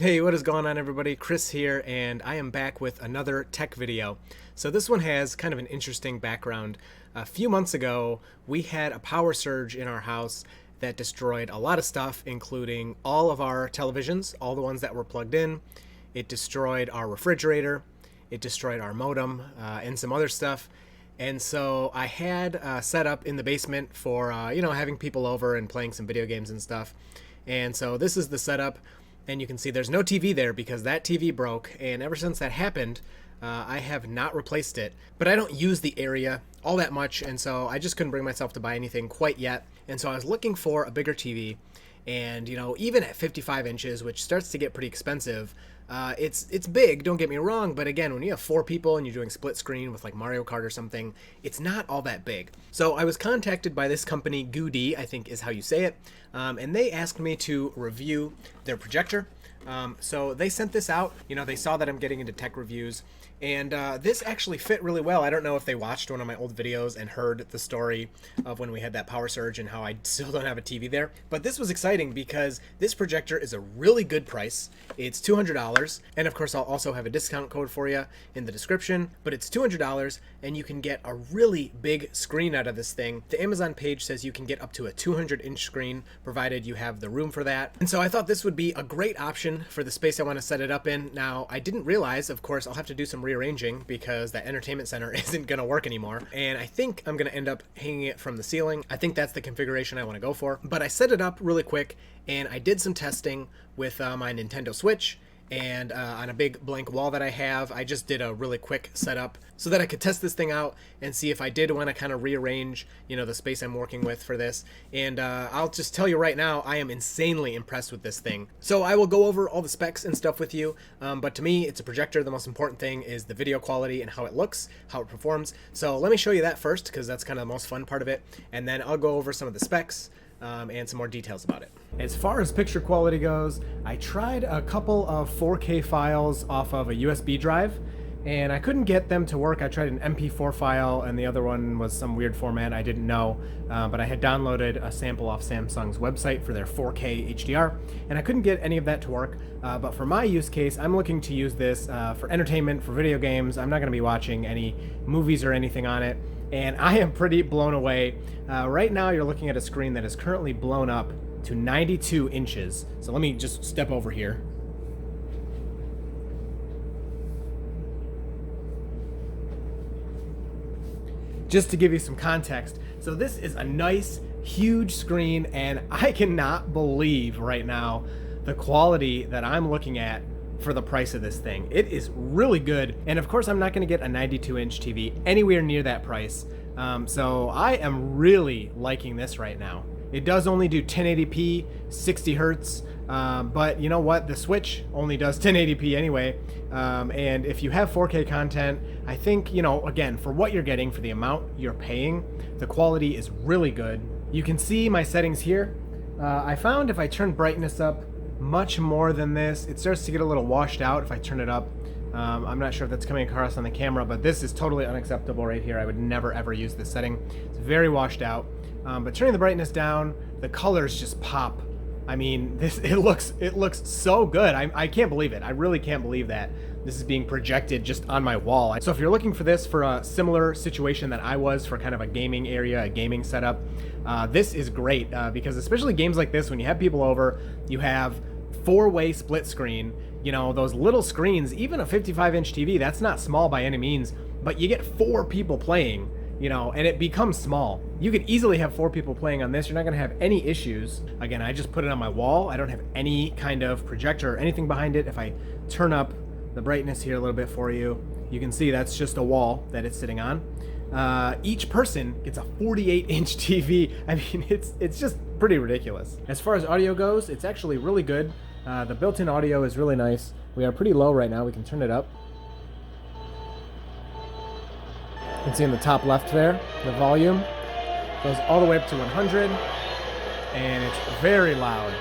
Hey, what is going on everybody? Chris here, and I am back with another tech video. So this one has kind of an interesting background. A few months ago, we had a power surge in our house that destroyed a lot of stuff, including all of our televisions, all the ones that were plugged in. It destroyed our refrigerator, it destroyed our modem, and some other stuff. And so I had set up in the basement for, having people over and playing some video games and stuff. And so this is the setup. And you can see there's no TV there because that TV broke, and ever since that happened, I have not replaced it. But I don't use the area all that much, and so I just couldn't bring myself to buy anything quite yet. And so I was looking for a bigger TV, and even at 55 inches, which starts to get pretty expensive, it's big, don't get me wrong, but again, when you have 4 people and you're doing split screen with like Mario Kart or something, it's not all that big. So I was contacted by this company, GooDee, I think is how you say it, and they asked me to review their projector. So they sent this out, they saw that I'm getting into tech reviews, and this actually fit really well. I don't know if they watched one of my old videos and heard the story of when we had that power surge and how I still don't have a TV there, but this was exciting because this projector is a really good price. It's $200, and of course I'll also have a discount code for you in the description, but it's $200 and you can get a really big screen out of this thing. The Amazon page says you can get up to a 200-inch screen provided you have the room for that, and so I thought this would be a great option for the space I want to set it up in. Now, I didn't realize, of course, I'll have to do some rearranging because that entertainment center isn't going to work anymore, and I think I'm going to end up hanging it from the ceiling. I think that's the configuration I want to go for, but I set it up really quick, and I did some testing with my Nintendo Switch, and on a big blank wall that I have, I just did a really quick setup so that I could test this thing out and see if I did want to kind of rearrange, the space I'm working with for this. And I'll just tell you right now, I am insanely impressed with this thing. So I will go over all the specs and stuff with you, but to me, it's a projector. The most important thing is the video quality and how it looks, how it performs. So let me show you that first, because that's kind of the most fun part of it, and then I'll go over some of the specs, and some more details about it. As far as picture quality goes, I tried a couple of 4K files off of a USB drive, and I couldn't get them to work. I tried an MP4 file, and the other one was some weird format I didn't know, but I had downloaded a sample off Samsung's website for their 4K HDR, and I couldn't get any of that to work. But for my use case, I'm looking to use this for entertainment, for video games. I'm not going to be watching any movies or anything on it, and I am pretty blown away. Right now you're looking at a screen that is currently blown up to 92 inches. So let me just step over here. Just to give you some context, so this is a nice, huge screen, and I cannot believe right now the quality that I'm looking at for the price of this thing. It is really good, and of course I'm not going to get a 92-inch TV anywhere near that price, so I am really liking this right now. It does only do 1080p, 60 hertz, but you know what? The Switch only does 1080p anyway, and if you have 4K content, I think, again, for what you're getting, for the amount you're paying, the quality is really good. You can see my settings here. I found if I turn brightness up much more than this, it starts to get a little washed out if I turn it up. I'm not sure if that's coming across on the camera, but this is totally unacceptable right here. I would never ever use this setting. It's very washed out. But turning the brightness down, the colors just pop. I mean, it looks so good. I can't believe it. I really can't believe that this is being projected just on my wall. So if you're looking for this for a similar situation that I was for kind of a gaming area, a gaming setup, this is great because especially games like this, when you have people over, you have 4-way split screen. Those little screens, even a 55-inch TV, that's not small by any means, but you get 4 people playing, and it becomes small. You could easily have 4 people playing on this. You're not going to have any issues. Again, I just put it on my wall. I don't have any kind of projector or anything behind it. If I turn up the brightness here a little bit for you, you can see that's just a wall that it's sitting on. Each person gets a 48-inch TV. I mean, it's just pretty ridiculous. As far as audio goes, it's actually really good. The built-in audio is really nice. We are pretty low right now. We can turn it up. You can see in the top left there, the volume goes all the way up to 100, and it's very loud.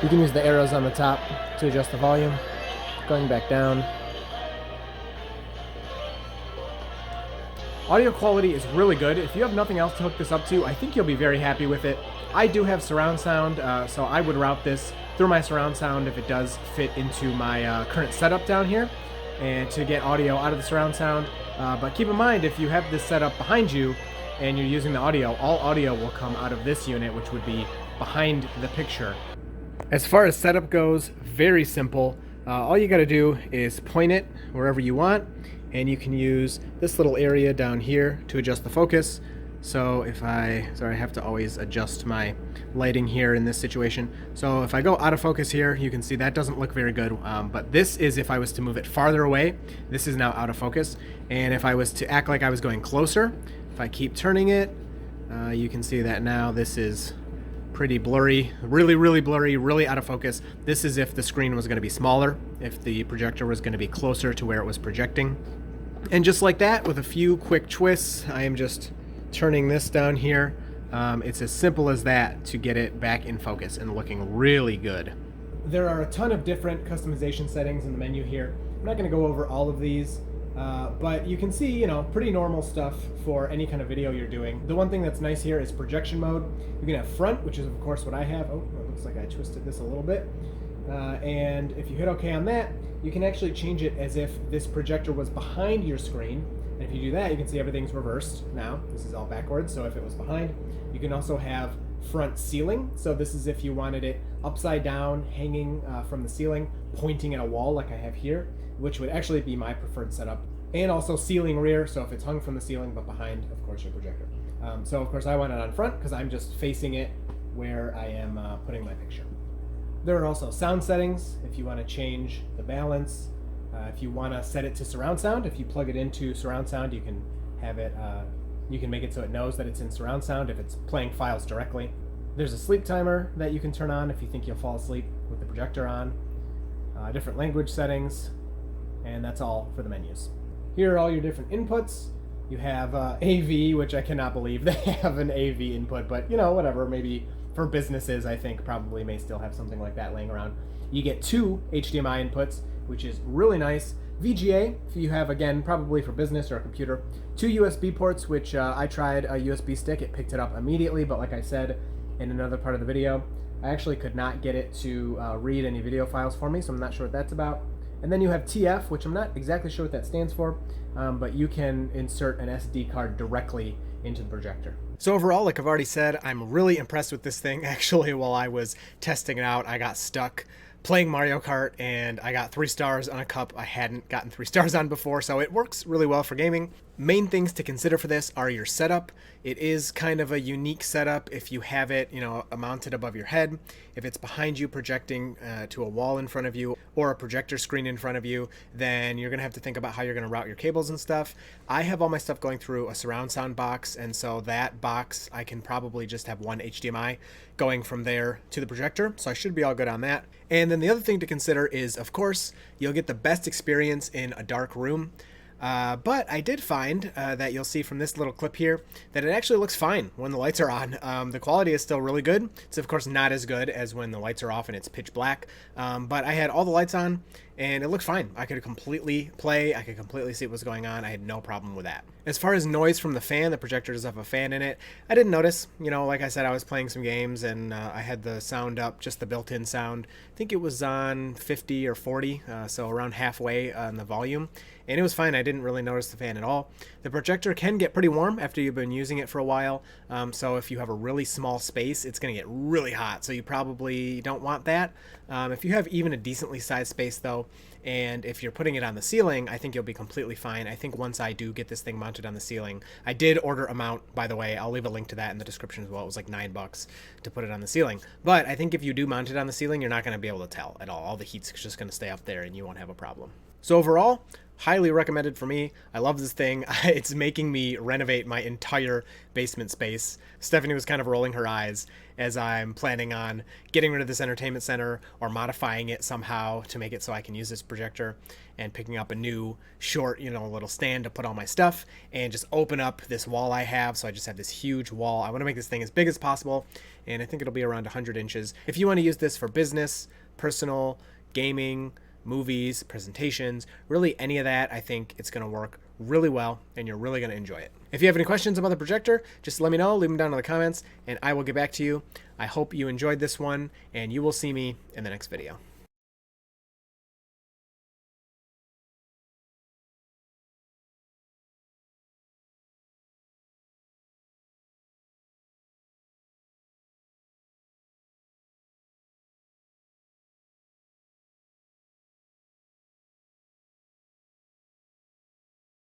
You can use the arrows on the top to adjust the volume, going back down. Audio quality is really good. If you have nothing else to hook this up to, I think you'll be very happy with it. I do have surround sound, so I would route this through my surround sound if it does fit into my current setup down here, and to get audio out of the surround sound. But keep in mind, if you have this set up behind you and you're using the audio, all audio will come out of this unit, which would be behind the picture. As far as setup goes, very simple. All you got to do is point it wherever you want, and you can use this little area down here to adjust the focus. So if I have to always adjust my lighting here in this situation. So if I go out of focus here, you can see that doesn't look very good, but this is if I was to move it farther away. This is now out of focus, and if I was to act like I was going closer, if I keep turning it, you can see that now this is pretty blurry, really blurry, really out of focus. This is if the screen was going to be smaller, if the projector was going to be closer to where it was projecting. And just like that, with a few quick twists, I am just turning this down here. It's as simple as that to get it back in focus and looking really good. There are a ton of different customization settings in the menu here. I'm not going to go over all of these, but you can see, you know, pretty normal stuff for any kind of video you're doing. The one thing that's nice here is projection mode. You can have front, which is of course what I have. Oh, it looks like I twisted this a little bit. And if you hit OK on that, you can actually change it as if this projector was behind your screen. And if you do that, you can see everything's reversed now. This is all backwards, so if it was behind. You can also have front ceiling. So this is if you wanted it upside down, hanging from the ceiling, pointing at a wall like I have here, which would actually be my preferred setup. And also ceiling rear, so if it's hung from the ceiling but behind, of course, your projector. So of course I want it on front because I'm just facing it where I am putting my picture. There are also sound settings if you want to change the balance. If you want to set it to surround sound, if you plug it into surround sound, you can have it, you can make it so it knows that it's in surround sound if it's playing files directly. There's a sleep timer that you can turn on if you think you'll fall asleep with the projector on. Different language settings, and that's all for the menus. Here are all your different inputs. You have AV, which I cannot believe they have an AV input, but you know, whatever, maybe for businesses, I think probably may still have something like that laying around. You get 2 HDMI inputs, which is really nice. VGA, if you have, again, probably for business or a computer. 2 USB ports, which I tried a USB stick. It picked it up immediately, but like I said in another part of the video, I actually could not get it to read any video files for me, so I'm not sure what that's about. And then you have TF, which I'm not exactly sure what that stands for, but you can insert an SD card directly into the projector. So overall, like I've already said, I'm really impressed with this thing. Actually, while I was testing it out, I got stuck playing Mario Kart and I got 3 stars on a cup I hadn't gotten 3 stars on before, so it works really well for gaming. Main things to consider for this are your setup. It is kind of a unique setup if you have it, you know, mounted above your head. If it's behind you projecting to a wall in front of you or a projector screen in front of you, then you're gonna have to think about how you're gonna route your cables and stuff. I have all my stuff going through a surround sound box, and so that box I can probably just have 1 HDMI going from there to the projector, so I should be all good on that. And then the other thing to consider is, of course, you'll get the best experience in a dark room. But I did find that you'll see from this little clip here that it actually looks fine when the lights are on. The quality is still really good. It's of course not as good as when the lights are off and it's pitch black, but I had all the lights on and it looked fine. I could completely play, I could completely see what was going on. I had no problem with that. As far as noise from the fan, the projector does have a fan in it. I didn't notice, you know, like I said, I was playing some games and I had the sound up, just the built-in sound. I think it was on 50 or 40, so around halfway on the volume. And it was fine. I didn't really notice the fan at all. The projector can get pretty warm after you've been using it for a while. So if you have a really small space, it's going to get really hot. So you probably don't want that. If you have even a decently sized space though, and if you're putting it on the ceiling, I think you'll be completely fine. I think once I do get this thing mounted on the ceiling, I did order a mount, by the way. I'll leave a link to that in the description as well. It was like $9 to put it on the ceiling. But I think if you do mount it on the ceiling, you're not going to be able to tell at all. All the heat's just going to stay up there and you won't have a problem. So overall, highly recommended for me. I love this thing. It's making me renovate my entire basement space. Stephanie was kind of rolling her eyes as I'm planning on getting rid of this entertainment center or modifying it somehow to make it so I can use this projector, and picking up a new short, you know, little stand to put all my stuff and just open up this wall I have. So I just have this huge wall. I want to make this thing as big as possible, and I think it'll be around 100 inches. If you want to use this for business, personal, gaming, movies, presentations, really any of that, I think it's going to work really well, and you're really going to enjoy it. If you have any questions about the projector, just let me know, leave them down in the comments, and I will get back to you. I hope you enjoyed this one, and you will see me in the next video.